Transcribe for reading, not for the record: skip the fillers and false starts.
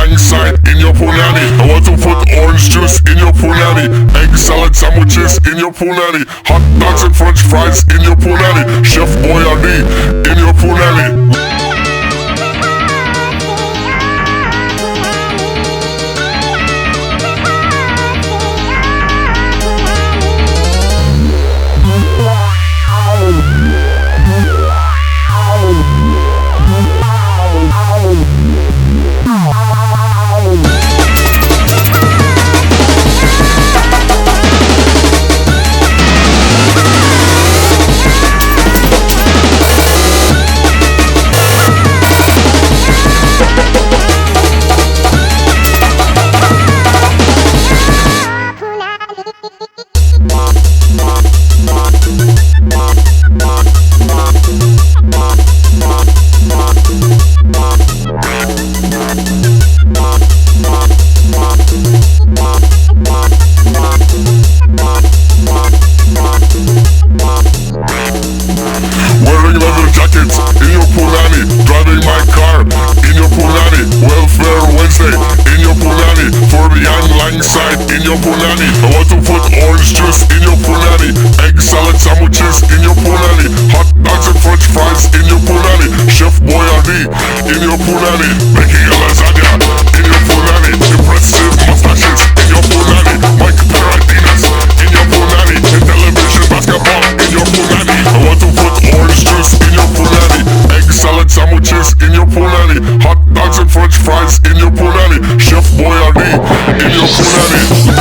lang syde in your punani. I want to put orange juice in your punani. Egg salad sandwiches in your punani. Hot dogs and french fries in your punani. Chef Boyardee in your punani. Wearing leather jackets in your punani. Driving my car in your punani. Welfare Wednesday in your punani. For the lang syde in your punani. I want to put orange juice in your punani. Egg salad sandwiches in your punani. Hot dogs and french fries in your punani. Chef Boyardee in your punani. Making a lasagna in your punani. Impressive mustaches in your punani. Mike Paradinas in your punani. And television basketball in your punani. I want to put orange juice in your punani. Egg salad sandwiches in your punani. Hot dogs and french fries in your punani. Chef Boyardee in your punani.